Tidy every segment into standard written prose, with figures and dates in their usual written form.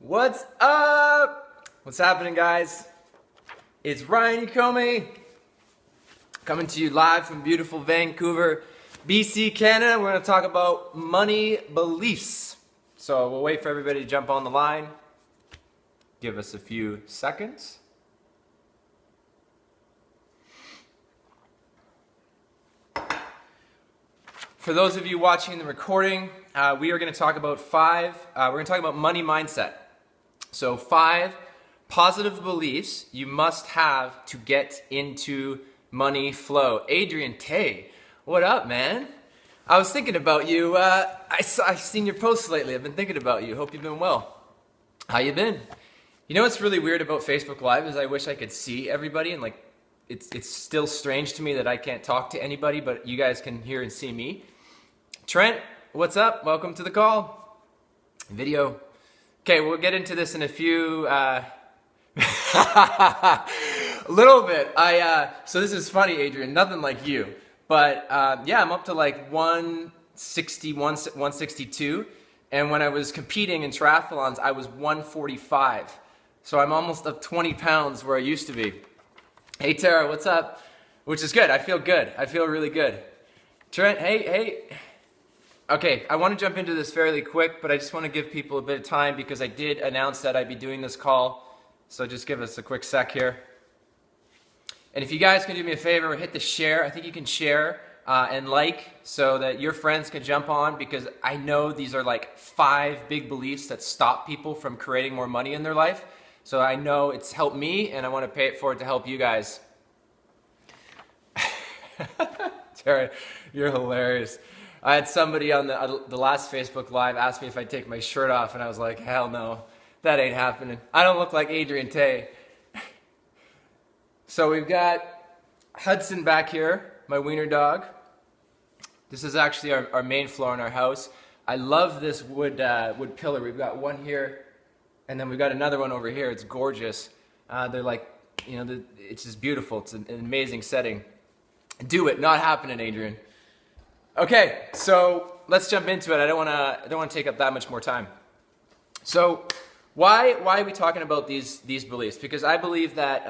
What's up? What's happening, guys? It's Ryan Yokome coming to you live from beautiful Vancouver, BC, Canada. We're going to talk about money beliefs. So we'll wait for everybody to jump on the line. Give us a few seconds. For those of you watching the recording, we are going to talk about money mindset. So 5 positive beliefs you must have to get into money flow. Adrian Tay, what up, man? I was thinking about you. I've seen your posts lately. I've been thinking about you. Hope you've been well. How you been? You know what's really weird about Facebook Live is I wish I could see everybody, and it's still strange to me that I can't talk to anybody, but you guys can hear and see me. Trent, what's up? Welcome to the call. Video. Okay, we'll get into this in a few, a little bit. So this is funny, Adrian, nothing like you. But yeah, I'm up to like 160, 162. And when I was competing in triathlons, I was 145. So I'm almost up 20 pounds where I used to be. Hey, Tara, what's up? Which is good. I feel good. I feel really good. Trent, hey. Okay, I want to jump into this fairly quick, but I just want to give people a bit of time because I did announce that I'd be doing this call. So just give us a quick sec here. And if you guys can do me a favor, hit the share. I think you can share and like so that your friends can jump on, because I know these are like 5 big beliefs that stop people from creating more money in their life. So I know it's helped me, and I want to pay it forward to help you guys. Tara, you're hilarious. I had somebody on the last Facebook Live ask me if I'd take my shirt off, and I was like, hell no, that ain't happening. I don't look like Adrian Tay. So we've got Hudson back here, my wiener dog. This is actually our main floor in our house. I love this wood pillar. We've got one here, and then we've got another one over here. It's gorgeous. They're like, it's just beautiful. It's an amazing setting. Do it. Not happening, Adrian. Okay, so let's jump into it. I don't want to take up that much more time. So why are we talking about these beliefs? Because I believe that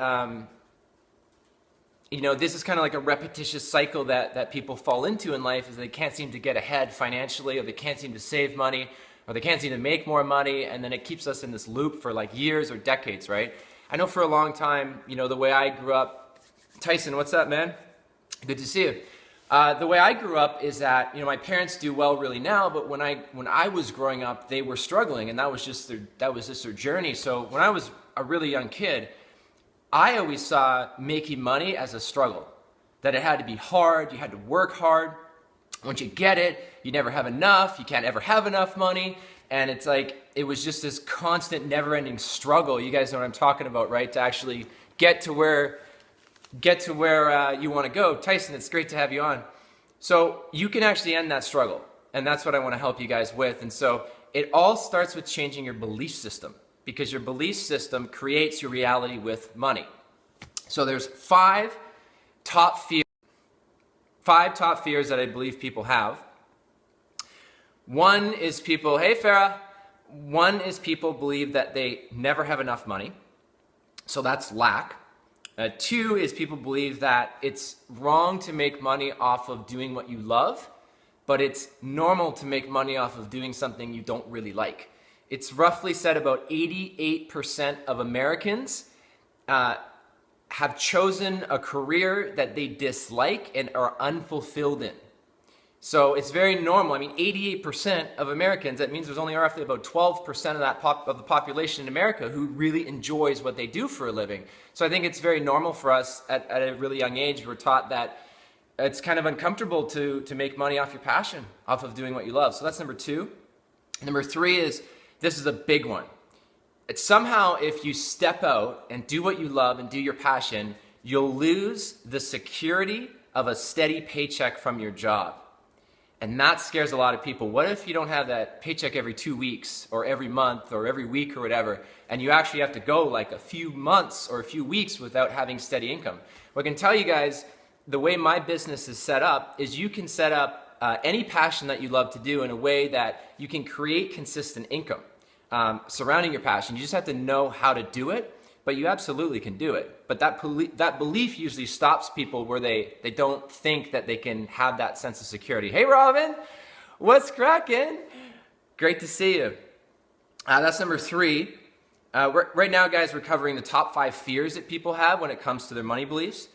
this is kind of like a repetitious cycle that people fall into in life, is they can't seem to get ahead financially, or they can't seem to save money, or they can't seem to make more money, and then it keeps us in this loop for like years or decades, right? I know for a long time, the way I grew up. Tyson, what's up, man? Good to see you. The way I grew up is that, my parents do well really now, but when I was growing up, they were struggling, and that was just their journey. So when I was a really young kid, I always saw making money as a struggle, that it had to be hard, you had to work hard. Once you get it, you never have enough, you can't ever have enough money, and it's like, it was just this constant never-ending struggle. You guys know what I'm talking about, right? To actually get to where you want to go. Tyson, it's great to have you on. So you can actually end that struggle, and that's what I want to help you guys with. And so it all starts with changing your belief system, because your belief system creates your reality with money. So there's 5 top fears that I believe people have. One is people, hey Farah, one is people believe that they never have enough money. So that's lack. 2 is people believe that it's wrong to make money off of doing what you love, but it's normal to make money off of doing something you don't really like. It's roughly said about 88% of Americans have chosen a career that they dislike and are unfulfilled in. So it's very normal. I mean, 88% of Americans, that means there's only roughly about 12% of the population in America who really enjoys what they do for a living. So I think it's very normal for us at a really young age. We're taught that it's kind of uncomfortable to make money off your passion, off of doing what you love. So that's number 2. Number 3 is, this is a big one. It's somehow if you step out and do what you love and do your passion, you'll lose the security of a steady paycheck from your job. And that scares a lot of people. What if you don't have that paycheck every 2 weeks or every month or every week or whatever, and you actually have to go like a few months or a few weeks without having steady income? Well, I can tell you guys, the way my business is set up is you can set up any passion that you love to do in a way that you can create consistent income. surrounding your passion. You just have to know how to do it, but you absolutely can do it. But that belief usually stops people where they don't think that they can have that sense of security. Hey, Robin, what's cracking? Great to see you. That's number 3. Right now, guys, we're covering the top 5 fears that people have when it comes to their money beliefs.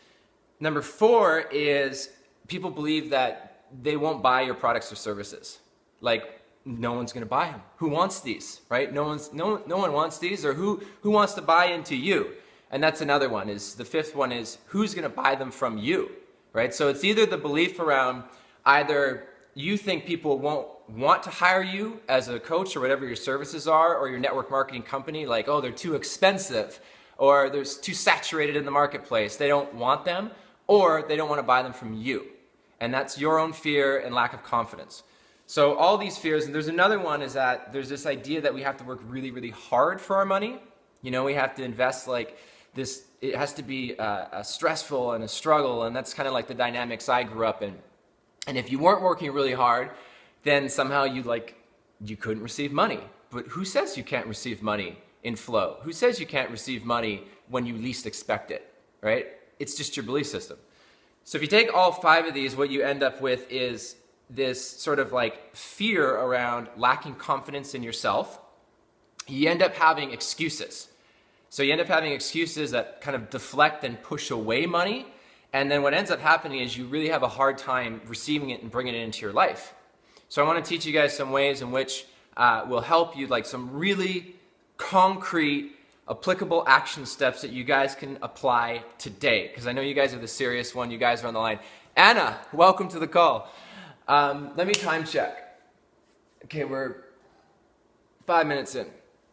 Number 4 is people believe that they won't buy your products or services. Like, no one's going to buy them. Who wants these, right? No one wants these, or who wants to buy into you? And that's another one. Is the 5th one is who's going to buy them from you, right? So it's either the belief around either you think people won't want to hire you as a coach or whatever your services are, or your network marketing company, like, oh, they're too expensive, or they're too saturated in the marketplace. They don't want them, or they don't want to buy them from you. And that's your own fear and lack of confidence. So all these fears, and there's another one, is that there's this idea that we have to work really, really hard for our money. You know, we have to invest like this, it has to be a stressful and a struggle, and that's kind of like the dynamics I grew up in. And if you weren't working really hard, then somehow you couldn't receive money. But who says you can't receive money in flow? Who says you can't receive money when you least expect it, right? It's just your belief system. So if you take all 5 of these, what you end up with is this sort of like fear around lacking confidence in yourself. You end up having excuses. So you end up having excuses that kind of deflect and push away money. And then what ends up happening is you really have a hard time receiving it and bringing it into your life. So I want to teach you guys some ways in which will help you, like some really concrete, applicable action steps that you guys can apply today. Because I know you guys are the serious one. You guys are on the line. Anna, welcome to the call. Let me time check. Okay, we're 5 minutes in.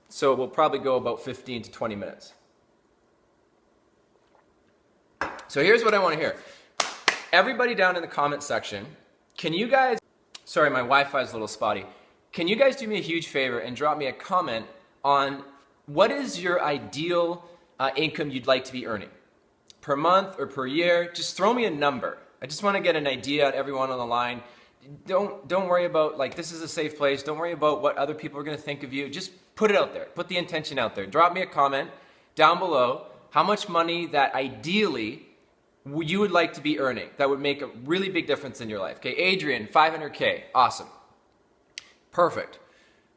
So we'll probably go about 15 to 20 minutes. So here's what I want to hear. Everybody down in the comment section, can you guys, sorry, my Wi-Fi is a little spotty. Can you guys do me a huge favor and drop me a comment on what is your ideal income you'd like to be earning? Per month or per year? Just throw me a number. I just want to get an idea on everyone on the line. Don't worry about, like, this is a safe place. Don't worry about what other people are going to think of you. Just put it out there. Put the intention out there. Drop me a comment down below how much money that ideally you would like to be earning that would make a really big difference in your life. Okay, Adrian, 500K. Awesome. Perfect.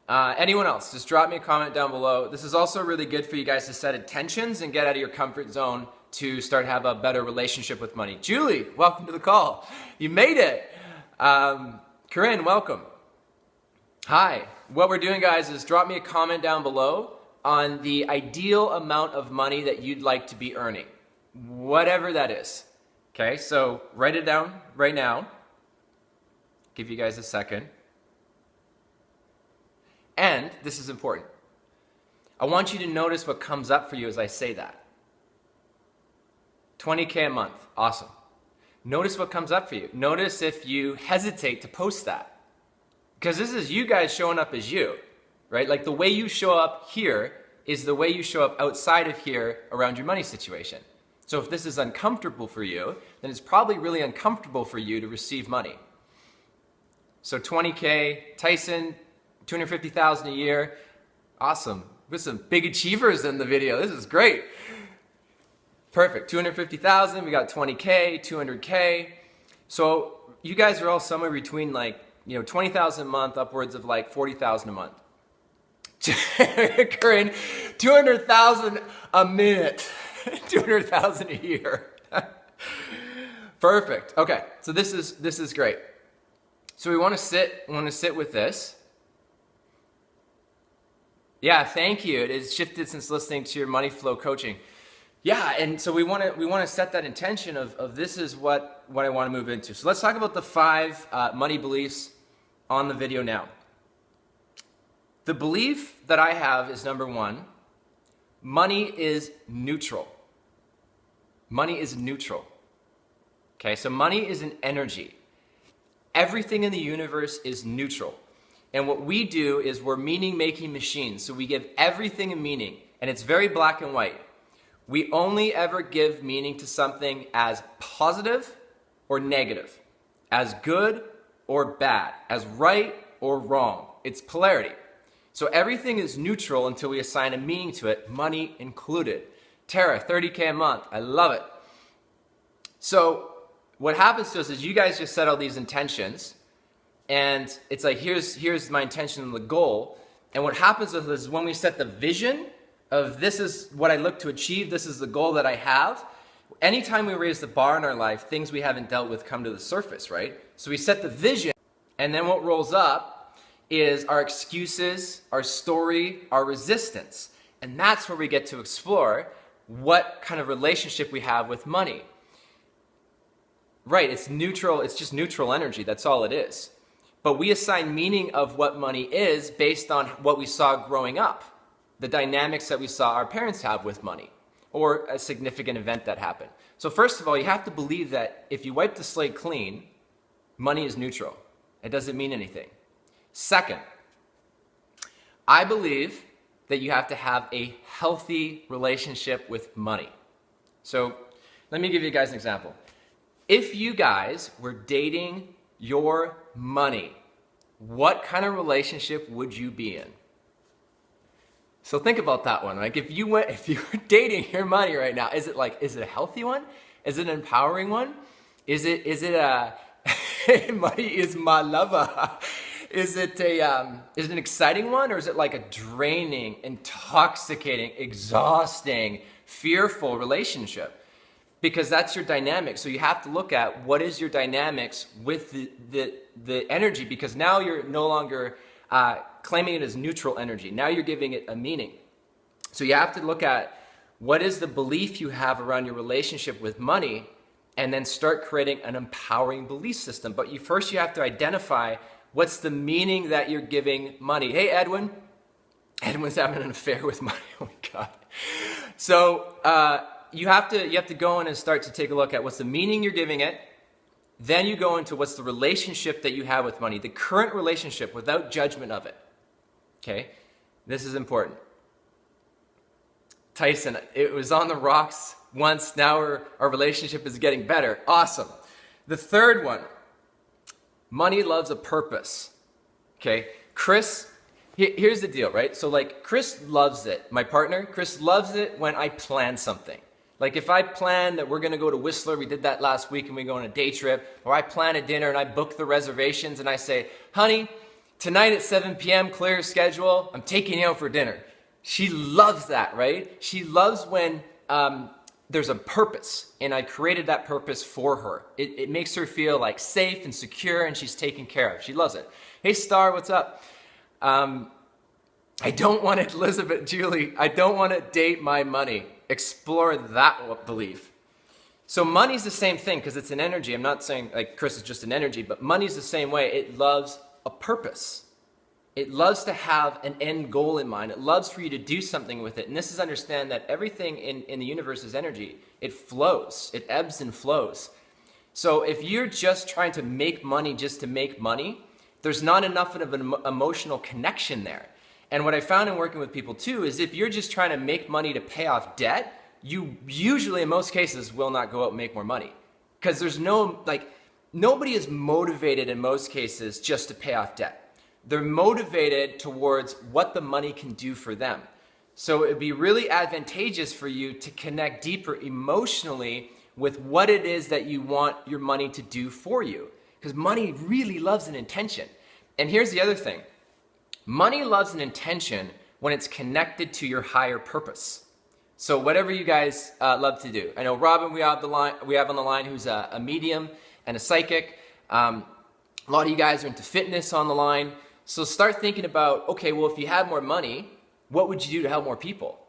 Anyone else? Just drop me a comment down below. This is also really good for you guys to set intentions and get out of your comfort zone to start have a better relationship with money. Julie, welcome to the call. You made it. Corinne, welcome. Hi. What we're doing, guys, is drop me a comment down below on the ideal amount of money that you'd like to be earning, whatever that is. Okay, so write it down right now. Give you guys a second. And this is important. I want you to notice what comes up for you as I say that. 20K a month. Awesome. Notice what comes up for you. Notice if you hesitate to post that. Because this is you guys showing up as you, right? Like the way you show up here is the way you show up outside of here around your money situation. So if this is uncomfortable for you, then it's probably really uncomfortable for you to receive money. So 20K, Tyson, 250,000 a year. Awesome. There's some big achievers in the video. This is great. Perfect. 250,000. We got 20K, 200K. So you guys are all somewhere between, like, 20,000 a month, upwards of like 40,000 a month. Corinne, 200,000 a minute. 200,000 a year. Perfect. Okay. So this is great. So we want to sit with this. Yeah, thank you. It has shifted since listening to your money flow coaching. Yeah, and so we want to set that intention of this is what I want to move into. So let's talk about the 5 money beliefs on the video now. The belief that I have is number 1, money is neutral. Money is neutral. Okay, so money is an energy. Everything in the universe is neutral. And what we do is we're meaning-making machines. So we give everything a meaning, and it's very black and white. We only ever give meaning to something as positive or negative, as good or bad, as right or wrong. It's polarity. So everything is neutral until we assign a meaning to it, money included. Tara, 30K a month. I love it. So what happens to us is you guys just set all these intentions, and it's like, here's my intention and the goal. And what happens with us is when we set the vision of this is what I look to achieve, this is the goal that I have, anytime we raise the bar in our life, things we haven't dealt with come to the surface, right? So we set the vision, and then what rolls up is our excuses, our story, our resistance. And that's where we get to explore what kind of relationship we have with money. Right, it's neutral, it's just neutral energy, that's all it is. But we assign meaning of what money is based on what we saw growing up, the dynamics that we saw our parents have with money, or a significant event that happened. So first of all, you have to believe that if you wipe the slate clean, money is neutral. It doesn't mean anything. Second, I believe that you have to have a healthy relationship with money. So let me give you guys an example. If you guys were dating your money, what kind of relationship would you be in? So think about that one. Like if you were dating your money right now, is it a healthy one? Is it an empowering one? Is it a money is my lover? Is it an exciting one, or is it like a draining, intoxicating, exhausting, fearful relationship? Because that's your dynamic. So you have to look at what is your dynamics with the energy, because now you're no longer claiming it as neutral energy. Now you're giving it a meaning. So you have to look at what is the belief you have around your relationship with money, and then start creating an empowering belief system. But first you have to identify what's the meaning that you're giving money. Hey, Edwin. Edwin's having an affair with money. Oh my God. So you have to go in and start to take a look at what's the meaning you're giving it. Then you go into what's the relationship that you have with money, the current relationship without judgment of it. Okay? This is important. Tyson, it was on the rocks once, now our relationship is getting better. Awesome. The third one, money loves a purpose. Okay? Chris, here's the deal, right? So like Chris loves it. My partner, Chris loves it when I plan something. Like if I plan that we're going to go to Whistler, we did that last week and we go on a day trip, or I plan a dinner and I book the reservations and I say, honey, tonight at 7 p.m., clear your schedule, I'm taking you out for dinner. She loves that, right? She loves when there's a purpose, and I created that purpose for her. It makes her feel like safe and secure, and she's taken care of. She loves it. Hey, Star, what's up? I don't want to, Elizabeth, Julie, I don't want to date my money. Explore that belief. So money's the same thing because it's an energy. I'm not saying like Chris is just an energy, but money's the same way. It loves a purpose. It loves to have an end goal in mind. It loves for you to do something with it. And this is understand that everything in the universe is energy. It flows. It ebbs and flows. So if you're just trying to make money just to make money, there's not enough of an emotional connection there. And what I found in working with people too is if you're just trying to make money to pay off debt, you usually in most cases will not go out and make more money. Because there's nobody is motivated in most cases just to pay off debt. They're motivated towards what the money can do for them. So it'd be really advantageous for you to connect deeper emotionally with what it is that you want your money to do for you. Because money really loves an intention. And here's the other thing. Money loves an intention when it's connected to your higher purpose. So whatever you guys love to do. I know Robin we have on the line who's a medium and a psychic. A lot of you guys are into fitness on the line. So start thinking about, okay, well, if you had more money, what would you do to help more people?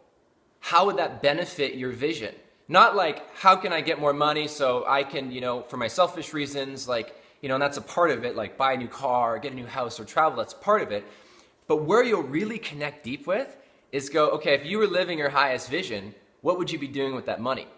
How would that benefit your vision? Not like, how can I get more money so I can, for my selfish reasons, and that's a part of it, like buy a new car, get a new house, or travel, that's part of it. But where you'll really connect deep with is go, okay, if you were living your highest vision, what would you be doing with that money?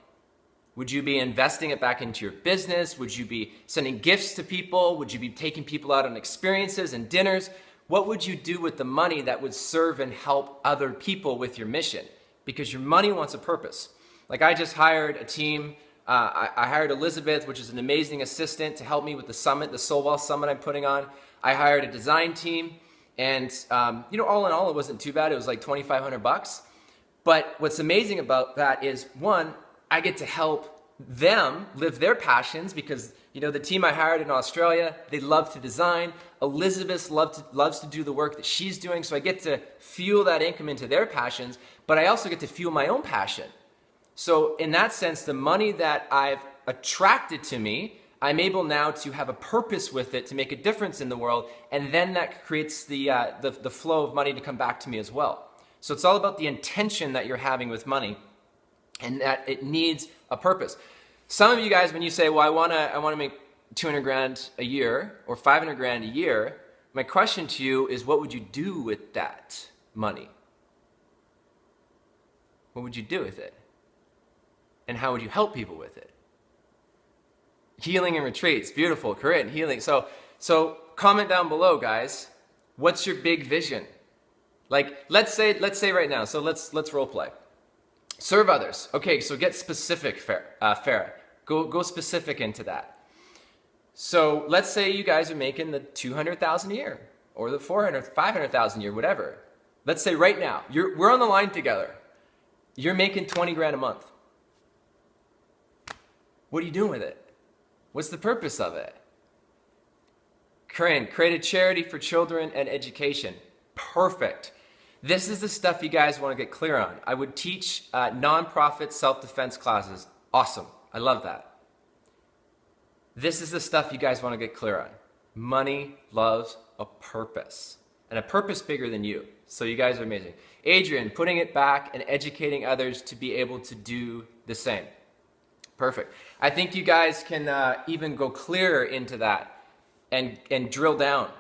Would you be investing it back into your business? Would you be sending gifts to people? Would you be taking people out on experiences and dinners? What would you do with the money that would serve and help other people with your mission? Because your money wants a purpose. Like I just hired a team. I hired Elizabeth, which is an amazing assistant, to help me with the summit, the Soulful Summit I'm putting on. I hired a design team. And, all in all, it wasn't too bad. It was like $2,500. But what's amazing about that is, one, I get to help them live their passions because, the team I hired in Australia, they love to design. Elizabeth loves to do the work that she's doing. So I get to fuel that income into their passions, but I also get to fuel my own passion. So in that sense, the money that I've attracted to me, I'm able now to have a purpose with it to make a difference in the world, and then that creates the flow of money to come back to me as well. So it's all about the intention that you're having with money, and that it needs a purpose. Some of you guys, when you say, well, I want to make 200 grand a year or 500 grand a year, my question to you is, what would you do with that money? What would you do with it? And how would you help people with it? Healing and retreats, beautiful, Corinne, healing. So comment down below, guys. What's your big vision? Like, let's say right now. So let's role play. Serve others. Okay, so get specific, Farah. Go specific into that. So let's say you guys are making the 200,000 a year, or the 400, 500,000 a year, whatever. Let's say right now we're on the line together. You're making 20 grand a month. What are you doing with it? What's the purpose of it? Corinne, create a charity for children and education. Perfect. This is the stuff you guys want to get clear on. I would teach nonprofit self-defense classes. Awesome. I love that. This is the stuff you guys want to get clear on. Money loves a purpose, and a purpose bigger than you. So you guys are amazing. Adrian, putting it back and educating others to be able to do the same. Perfect. I think you guys can even go clearer into that and drill down.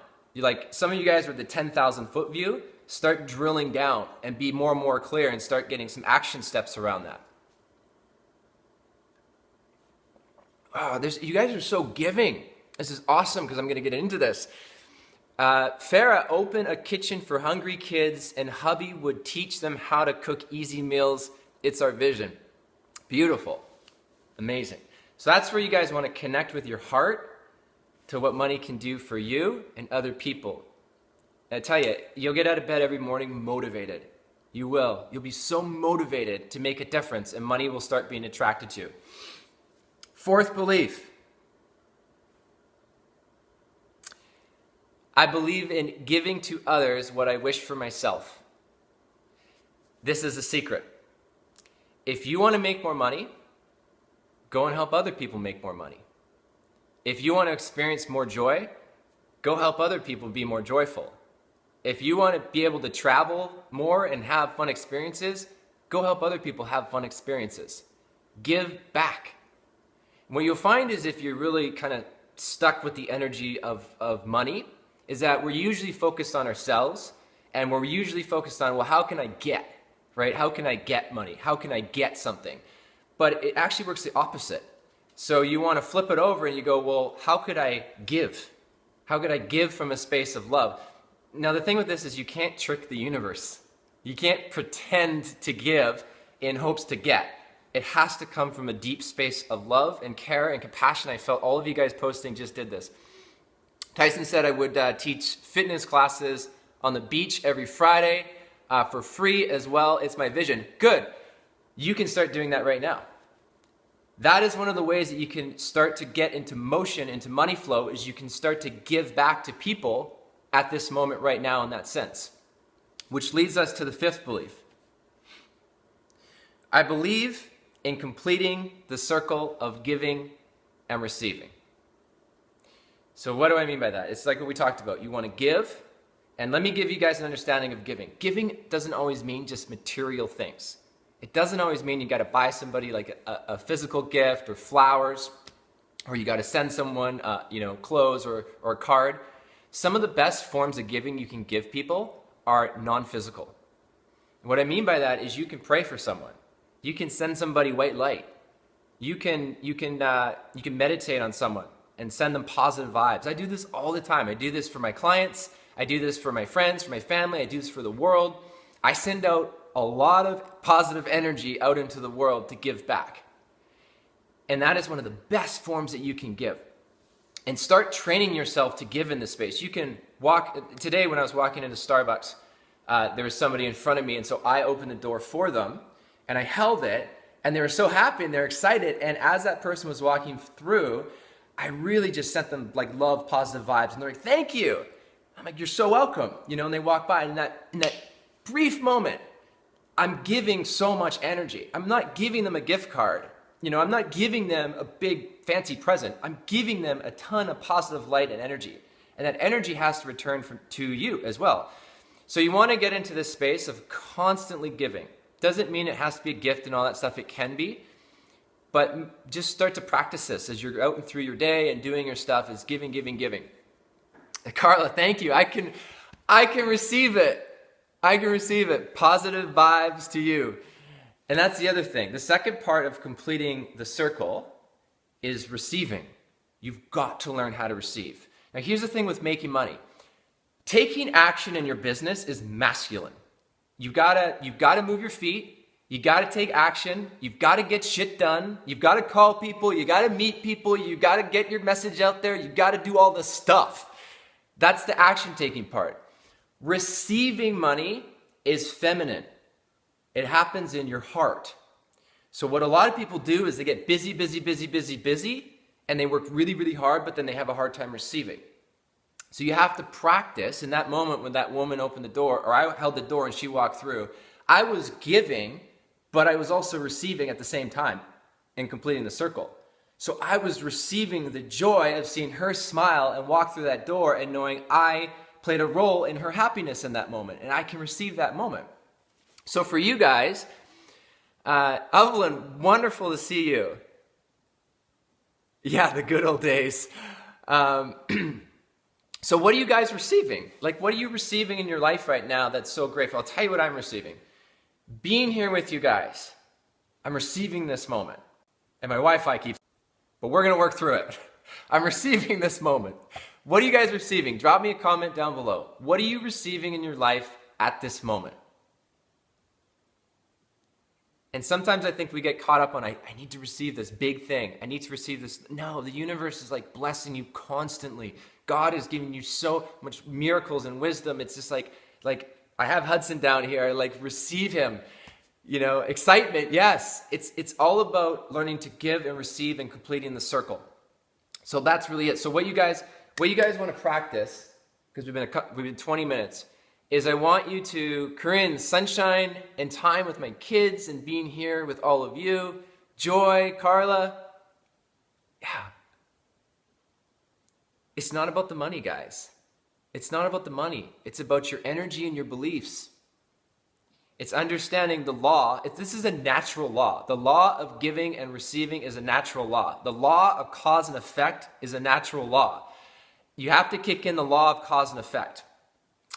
Some of you guys are the 10,000 foot view. Start drilling down and be more and more clear and start getting some action steps around that. Oh, you guys are so giving. This is awesome because I'm going to get into this. Farah, open a kitchen for hungry kids and hubby would teach them how to cook easy meals. It's our vision. Beautiful. Amazing. So that's where you guys want to connect with your heart to what money can do for you and other people. And I tell you, you'll get out of bed every morning motivated. You will. You'll be so motivated to make a difference, and money will start being attracted to you. Fourth belief. I believe in giving to others what I wish for myself. This is a secret. If you want to make more money, go and help other people make more money. If you want to experience more joy, go help other people be more joyful. If you want to be able to travel more and have fun experiences, go help other people have fun experiences. Give back. What you'll find is if you're really kind of stuck with the energy of money, is that we're usually focused on ourselves, and we're usually focused on, well, how can I get, right? How can I get money? How can I get something? But it actually works the opposite. So you want to flip it over and you go, well, how could I give? How could I give from a space of love? Now, the thing with this is you can't trick the universe. You can't pretend to give in hopes to get. It has to come from a deep space of love and care and compassion. I felt all of you guys posting just did this. Tyson said I would teach fitness classes on the beach every Friday for free as well. It's my vision. Good. You can start doing that right now. That is one of the ways that you can start to get into motion, into money flow, is you can start to give back to people at this moment right now in that sense. Which leads us to the fifth belief. I believe in completing the circle of giving and receiving. So what do I mean by that? It's like what we talked about. You want to give, and let me give you guys an understanding of giving. Giving doesn't always mean just material things. It doesn't always mean you got to buy somebody like a physical gift or flowers, or you got to send someone clothes or a card. Some of the best forms of giving you can give people are non-physical. What I mean by that is you can pray for someone. You can send somebody white light. You can meditate on someone and send them positive vibes. I do this all the time. I do this for my clients. I do this for my friends, for my family. I do this for the world. I send out a lot of positive energy out into the world to give back. And that is one of the best forms that you can give. And start training yourself to give in this space. You can today when I was walking into Starbucks, there was somebody in front of me, and so I opened the door for them, and I held it, and they were so happy and they're excited. And as that person was walking through, I really just sent them like love, positive vibes, and they're like, "Thank you." I'm like, "You're so welcome," and they walk by, and in that brief moment, I'm giving so much energy. I'm not giving them a gift card. I'm not giving them a big fancy present. I'm giving them a ton of positive light and energy. And that energy has to return to you as well. So you want to get into this space of constantly giving. Doesn't mean it has to be a gift and all that stuff. It can be. But just start to practice this as you're out and through your day and doing your stuff, is giving, giving, giving. Carla, thank you. I can receive it. I can receive it. Positive vibes to you. And that's the other thing. The second part of completing the circle is receiving. You've got to learn how to receive. Now, here's the thing with making money. Taking action in your business is masculine. You've got to move your feet. You got to take action. You've got to get shit done. You've got to call people. You got to meet people. You got to get your message out there. You got to do all the stuff. That's the action taking part. Receiving money is feminine. It happens in your heart. So what a lot of people do is they get busy, and they work really, really hard, but then they have a hard time receiving. So you have to practice. In that moment when that woman opened the door, or I held the door and she walked through, I was giving, but I was also receiving at the same time in completing the circle. So I was receiving the joy of seeing her smile and walk through that door and knowing I played a role in her happiness in that moment, and I can receive that moment. So for you guys, Evelyn, wonderful to see you. Yeah, the good old days. So what are you guys receiving? Like, what are you receiving in your life right now that's so grateful? I'll tell you what I'm receiving. Being here with you guys. I'm receiving this moment. And my Wi-Fi keeps, but we're going to work through it. I'm receiving this moment. What are you guys receiving? Drop me a comment down below. What are you receiving in your life at this moment? And sometimes I think we get caught up on, I need to receive this big thing. I need to receive this. No, the universe is like blessing you constantly. God is giving you so much miracles and wisdom. It's just like I have Hudson down here. I like receive him. Excitement. Yes, it's all about learning to give and receive and completing the circle. So that's really it. So what you guys want to practice, because we've been 20 minutes, is I want you to, Corinne, sunshine and time with my kids and being here with all of you. Joy, Carla. Yeah. It's not about the money, guys. It's not about the money. It's about your energy and your beliefs. It's understanding the law. This is a natural law. The law of giving and receiving is a natural law. The law of cause and effect is a natural law. You have to kick in the law of cause and effect.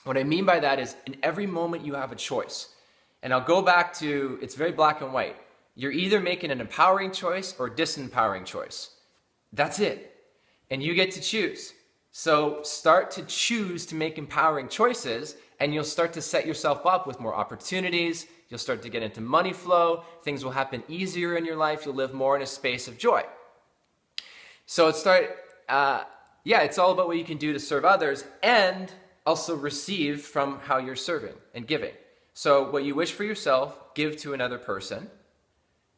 What I mean by that is in every moment you have a choice. And I'll go back to, it's very black and white. You're either making an empowering choice or disempowering choice. That's it. And you get to choose. So start to choose to make empowering choices, and you'll start to set yourself up with more opportunities. You'll start to get into money flow. Things will happen easier in your life. You'll live more in a space of joy. So it's all about what you can do to serve others and also receive from how you're serving and giving. So what you wish for yourself, give to another person,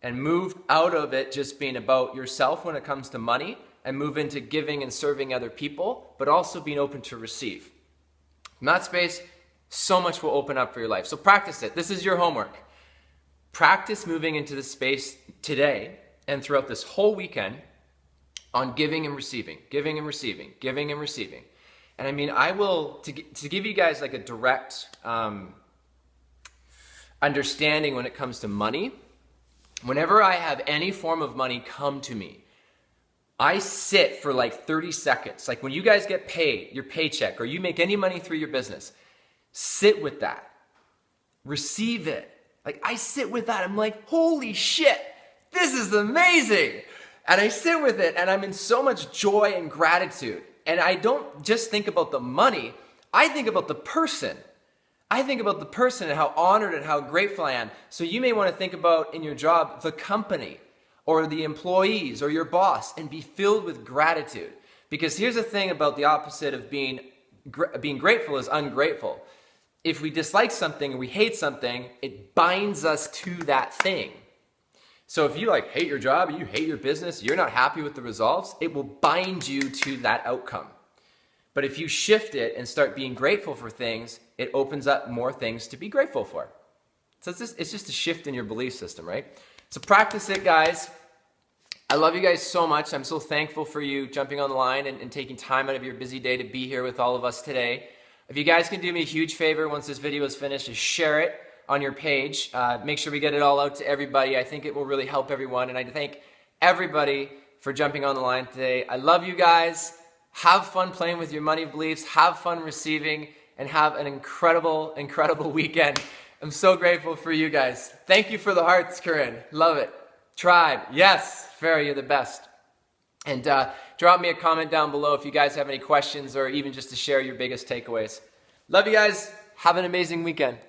and move out of it just being about yourself when it comes to money, and move into giving and serving other people, but also being open to receive. In that space, so much will open up for your life. So practice it. This is your homework. Practice moving into this space today and throughout this whole weekend on giving and receiving, giving and receiving, giving and receiving. And I mean, I will, to give you guys like a direct understanding when it comes to money, whenever I have any form of money come to me, I sit for like 30 seconds. Like when you guys get paid, your paycheck, or you make any money through your business, sit with that. Receive it. Like I sit with that. I'm like, holy shit, this is amazing. And I sit with it and I'm in so much joy and gratitude. And I don't just think about the money. I think about the person. I think about the person and how honored and how grateful I am. So you may want to think about in your job, the company or the employees or your boss, and be filled with gratitude. Because here's the thing about the opposite of being, being grateful is ungrateful. If we dislike something and we hate something, it binds us to that thing. So if you like hate your job, you hate your business, you're not happy with the results, it will bind you to that outcome. But if you shift it and start being grateful for things, it opens up more things to be grateful for. So it's just a shift in your belief system, right? So practice it, guys. I love you guys so much. I'm so thankful for you jumping on the line and taking time out of your busy day to be here with all of us today. If you guys can do me a huge favor once this video is finished, is share it on your page. Make sure we get it all out to everybody. I think it will really help everyone. And I thank everybody for jumping on the line today. I love you guys. Have fun playing with your money beliefs. Have fun receiving, and have an incredible, incredible weekend. I'm so grateful for you guys. Thank you for the hearts, Corinne. Love it. Tribe. Yes, Farah, you're the best. And drop me a comment down below if you guys have any questions or even just to share your biggest takeaways. Love you guys. Have an amazing weekend.